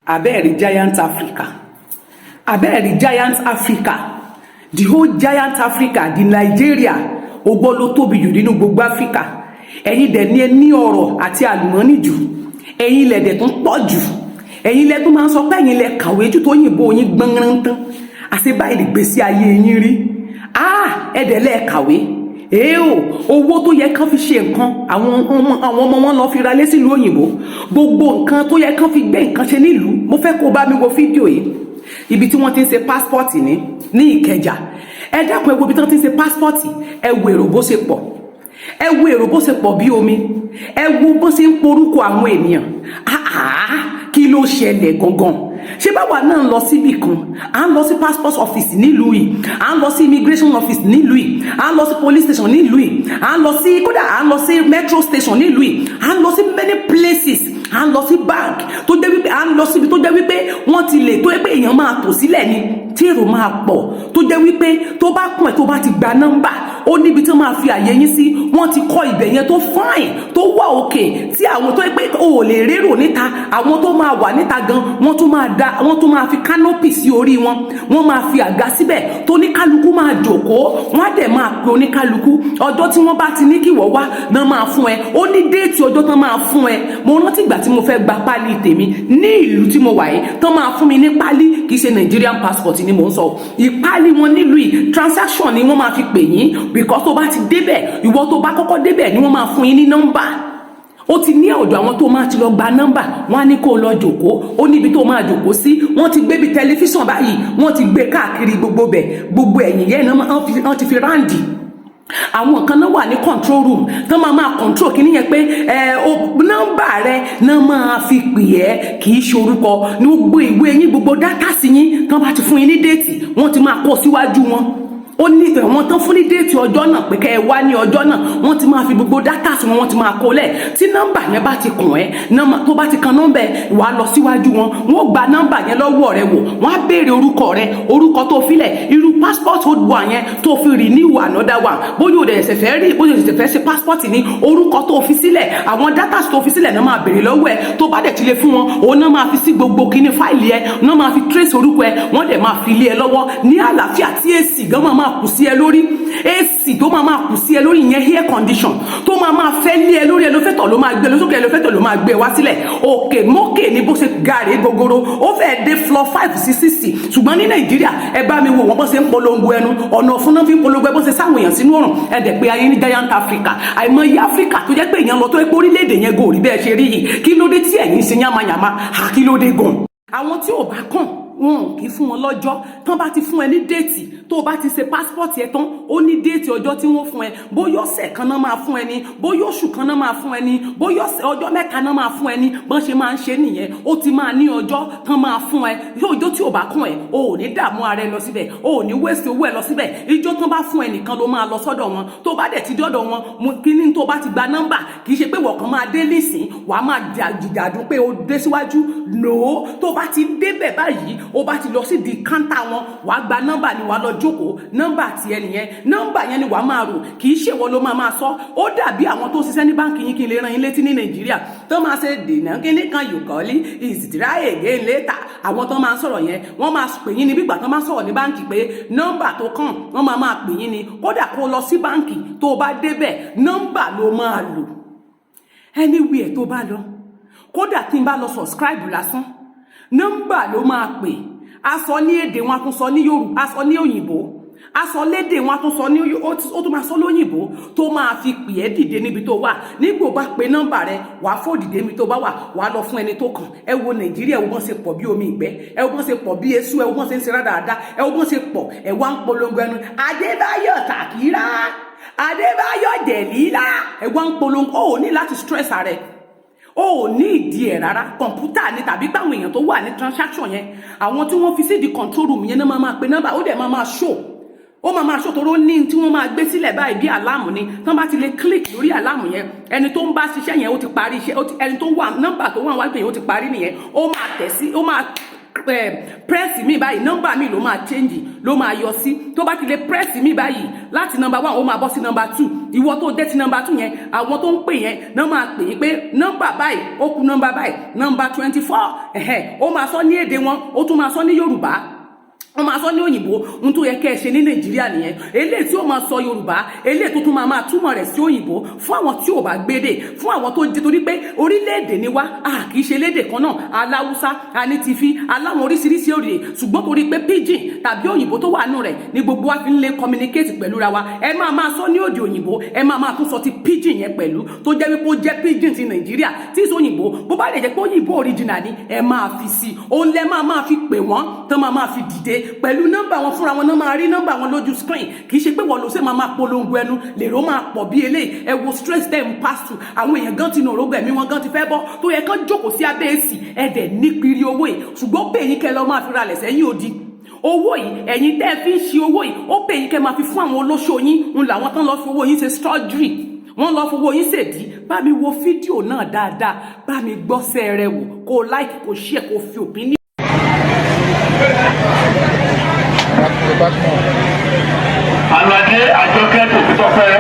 Abẹ́ẹ̀rí giant Africa. Abẹ́ẹ̀rí giant Africa. The whole giant Africa, the Nigeria, ogbó ló tóbi jù nínú gbogbo Africa. Ẹ̀yin dẹ̀ ní ẹ ní ọrọ̀ àti àlùmọ́nì jù. Ẹ̀yin lẹ̀ dẹ̀ tún pọ̀ jù. Ẹ̀yin lẹ̀ tún máa ń sọ pé ẹ̀yin lẹ̀ kàwé jù tó yìnbó yín gbọ́nrán tán. Àṣẹ báyìí lè gbèsè ayé yín rí. Ẹ̀dẹ̀ lẹ̀ kàwé. Owó tó yẹ kán fi ṣe nǹkan àwọn ọmọ wọn lọ fi ra lé sílùú òyìnbó, gbogbo nǹkan tó yẹ kán fi gbé nǹkan ṣe nílùú. Mo fẹ́ kó bá mi wo fídíò yìí ibi tí wọ́n ti ń ṣe passport ní Ikeja. Ẹ dákun ẹ wo ibi tí wọ́n ti ń ṣe passport, ẹ wo èrò bó ṣe pọ̀, ẹ wo èrò bó ṣe pọ̀ bí omi, ẹ wo bó ṣe ń porúkọ àwọn ènìyàn. Kí ló ṣẹlẹ̀ gangan? Ṣé báwa náà ń lọ síbì kan, à ń lọ sí passport office nílùú yìí, à ń lọ sí immigration office nílùú yìí, à ń lọ sí police station nílùú yìí, à ń lọ sí kódà à ń lọ sí metro station nílùú yìí, à ń lọ sí many places, à ń lọ sí bank tó jẹ́ wípé à ń lọ síbi tó jẹ́ wípé wọ́n ti lè tó jẹ́ pé èèyàn máa tò sílẹ̀ ni tí èrò máa pọ̀, tó jẹ́ wípé tó bá kún ẹ̀ tó bá ti gba nọ́mbà ó níbi tí wọ́n máa fi àyè yín sí, wọ́n ti kọ́ ibẹ̀ yẹn tó fine tó wà òkè tí àwọn tó jẹ́ pé o ò lè rérò níta, àwọn tó máa wà níta gan wọ́n tún máa fi canopy sí orí wọn, wọ́n máa fi àga síbẹ̀ tó ní kálukú máa jókòó, wọ́n á dẹ̀ máa pe oníkálukú ọjọ́ tí wọ́n bá ti ní kí wọ́n wá náà máa fún ẹ, ó ní déètì ọjọ́ tán máa fún ẹ. Mo rántí ìgbà tí mo fẹ́ gba pálí tèmi ní ìlú tí mo wà yìí tán máa fún mi ní pálí, kì í ṣe Nigerian passport ni mò ń sọ, ìpálí wọn nílùú yìí transaction ni wọ́n máa fi pè yín, because tó bá ti débẹ̀, ìwọ tó bá kọ́kọ́ débẹ̀ ni wọ́n máa fún yín ní nọ́mbà. Ó ti ní ọ̀dọ̀ àwọn tó máa ti lọ gba nọ́mbà, wọ́n á ní kó lọ jòkó, ó níbi tó máa jòkó sí, wọ́n ti gbé bí tẹlifíṣàn báyìí, wọ́n ti gbé káàkiri gbogbo bẹ̀, gbogbo ẹ̀yìn yẹn wọ́n ti fi ráǹdì. Àwọn kan náà wà ní control room tán máa control kí níyẹn pé nọ́mbà rẹ náà máa fi pè ẹ́, kì í ṣe orúkọ ní gbogbo ìwé yín, gbogbo dátà sí yín tán bá ti fún yín ní déètì wọ́n ti máa kó síwájú wọn. Ó ní wọ́n tán fún ní déètì ọjọ́ náà pé kẹ́ ẹ wá ní ọjọ́ náà, wọ́n ti máa fi gbogbo dátà sí wọn, wọ́n ti máa kó lẹ̀. Tí nọ́mbà yẹn bá ti kàn ẹ́, tó bá ti kan nọ́mbà ẹ̀ wàá lọ síwájú wọn, wọ́n gba nọ́mbà yẹn lọ́wọ́ rẹ wò, wọ́n á béèrè orúkọ rẹ, orúkọ tó filẹ̀, irú passport hold one yẹn tó fi renew another one, bóyá o dẹ̀ ṣe fẹ́ rí, bóyá o ṣe fẹ́ ṣe passport ní orúkọ tó fi sílẹ̀, àwọn dátà tó fi sílẹ̀ náà máa béèrè lọ́wọ́ ẹ̀, tó bá dẹ̀ ti lè fún wọn, òun náà máa fi sí gbogbo kíní fáìlì ẹ̀, náà máa fi trace orúkọ ẹ̀, wọ́n dẹ̀ máa fi lé ẹ lọ́wọ́ ní àlàáfíà tí èsì gan máa kù sí ẹ lórí. AC tó máa kù sí ẹ lórí yẹn, air condition tó máa fẹ́ lé ẹ lórí, ẹlòfẹ́tọ̀ ló máa gbé lósókè, ẹlòfẹ́tọ̀ ló máa gbé wá sílẹ̀, òkè mókè ní bó ṣe gàrí gogoro, ó fẹ́ dé floor 5 sí 6. Ṣùgbọ́n ní Nàìjíríà ẹ bá mi wo wọ́n bó ṣe ń polongo ẹnu, ọ̀nà fún náà fi ń polongo ẹ bó ṣe sáwọn èèyàn sínú ọ̀run, ẹ dẹ̀ pé ayé ní giant Africa. Àìmọye Africa tó jẹ́ pé èèyàn lọ tó pé orílẹ̀-èdè yẹn gò rí bẹ́ẹ̀ ṣe rí yìí, kí ló dé tí ẹ̀yin ṣe yánmayàmá, kí ló dé gan? Àwọn tí ò bá kàn wọn kì í fún wọn lọ́jọ́, tán bá ti fún ẹ ní déètì, tó bá ti ṣe passport ẹ tán ó ní déètì ọjọ́ tí wọ́n fún ẹ, bóyá ọ̀sẹ̀ kan náà máa fún ẹ ní, bóyá oṣù kan náà máa fún ẹ ní, bóyá ọjọ́ mẹ́ta náà máa fún ẹ ní, bọ́n ṣe máa ń ṣe nìyẹn. Ó ti máa ní ọjọ́ tán máa fún ẹ, ọjọ́ tí ò bá kún ẹ o ò ní dààmú ara ẹ lọ síbẹ̀, o ò ní waste owó ẹ lọ síbẹ̀, ìjọ́ tán bá fún ẹ nìkan ló máa lọ sọ́dọ̀ wọn. Tó bá dẹ̀ ti dọ́dọ̀ wọn, kíní tó bá ti gba nọ́mbà, kì í ṣe pé wọ̀n kan máa dé nísìn wàá máa jìjàdùn pé o dé síwájú, no, tó bá ti débẹ̀ báyìí o bá ti lọ sí di kántà wọn, wàá gba nọ́mbà ni wàá lọ jókòó, nọ́mbà tiẹ̀ nìyẹn, nọ́mbà yẹn ni wàá máa rò, kì í ṣe wọ́n ló máa sọ. Ó dàbí àwọn tó ṣiṣẹ́ ní báǹkì yín, kí n lè ran yín létí ní Nàìjíríà tó máa ṣe dènà kíní kan yòókọ́lí ìsìtìrá ègé létà, àwọn tó máa ń sọ̀rọ̀ yẹn wọ́n máa pè yín ní bígbà tó máa sọ̀rọ̀ ní báǹkì pé nọ́mbà tó kàn wọ́n máa pè yín ni. Kódà kó lọ sí báǹkì tó bá débẹ̀ nọ́mbà ló máa lò anywhere tó bá lọ, kódà tí n bá lọ subscribe lásán nọ́mbà ló máa pè. A sọ ní èdè wọn, a tún sọ ní Yorùbá, a sọ ní òyìnbó, a sọ lédè wọn, a tún sọ ní ó tún máa sọ lóyìnbó tó máa fi pè é dìde níbi tó wà. Nígbò bá pe nọ́mbà rẹ wàá fò dìde níbi tó bá wà, wàá lọ fún ẹni tó kàn. Ẹ wo Nàìjíríà, ẹ wo bọ́n ṣe pọ̀ bí omi ìgbẹ́, ẹ wo bọ́n ṣe pọ̀ bí eṣú, ẹ wo bọ́n ṣe ń ṣe rádaràda, ẹ wo bọ́n ṣe pọ̀, ẹ wá ń polongo ẹnu Adébáyọ̀ Tàkírá, Adébáyọ̀ Dẹ̀lílà, ẹ wá ń polongo. Ó ní láti stress rẹ, ó ní ìdí ẹ̀ rárá, kọ̀ǹpútà ni tàbí pé àwọn èèyàn tó wà ní transaction yẹn, àwọn tí wọ́n fi sí di control room yẹn náà máa pe nọ́mbà, ó dẹ̀ máa show, ó máa show toró ní tí wọ́n máa gbé sílẹ̀ báyìí bí àlámù ni. Tán bá ti lè click lórí àlámù yẹn, ẹni tó ń bá ṣiṣẹ́ yẹn ó ti parí iṣẹ́, ẹni tó wà nọ́mbà tó wà wájú yẹn ó ti parí nìyẹn. Ó máa tẹ̀ sí, ó máa press mi báyìí nọ́mbà mi ló máa change ló máa yọ sí tó bá ti lè press mi báyìí láti number 1 ó máa bọ́ sí number 2 ìwọ tó dé ti number 2 yẹn àwọn tó ń pè yẹn náà máa pè é pé nọ́mbà báyìí ó kù nọ́mbà báyìí number 24 ó máa sọ ní èdè wọn ó tún máa sọ ní Yorùbá wọ́n máa sọ ní òyìnbó ohun tó yẹ kẹ́ ẹ ṣe ní Nàìjíríà nìyẹn eléyìí tí ó máa sọ Yorùbá eléyìí tó tún máa túmọ̀ rẹ̀ sí òyìnbó fún àwọn tí ò bá gbédè fún àwọn tó jẹ́ torí pé orílẹ̀-èdè ni wá kì í ṣe lédè kan náà aláwùsá anítìfí aláwọn oríṣiríṣi òde ṣùgbọ́n torí pé pidgin tàbí òyìnbó tó wà nù rẹ̀ ni gbogbo wa fi ń lè communicate pẹ̀lú ra wa ẹ máa sọ ní òde òyìnbó ẹ máa tún sọ ti pidgin yẹn pẹ̀lú tó jẹ́ wípé ó jẹ́ pidgin ti Nàìjíríà tí ìsọ òyìnbó bó bá lè jẹ́ pé òyìnbó original ni ẹ máa fi sí òun lẹ máa fi pè wọ́n tán máa fi dìde pẹ̀lú nọ́mbà wọn fúnra wọn náà máa rí nọ́mbà wọn lójú screen kì í ṣe pé wọ́n ló ṣe máa polongo ẹnu lèrò máa pọ̀ bí eléyìí ẹ wo stress dem pass through àwọn èèyàn gan ti nà òrógbò ẹ̀mí wọn gan ti fẹ́ bọ́ tó yẹ kán jókòó sí abẹ́ èsì ẹ̀dẹ̀ nípiri owó yìí ṣùgbọ́n pé èyí kẹ́ lọ máa fi ra lẹ̀ sẹ́yìn òdi owó yìí ẹ̀yin tẹ́ fi ń ṣe owó yìí ó pè yín kẹ́ máa fi fún àwọn olóṣò yín ń làwọn tán lọ fi owó yín ṣe surgery wọ́n lọ fowó yín ṣèdí bá mi wo fídíò náà dáadáa bá mi gbọ́ sẹ́ẹ̀rẹ̀ wò kó like kó share kó fi opinion. Aládé Àjọkẹ́ Tòkútọ́pẹ́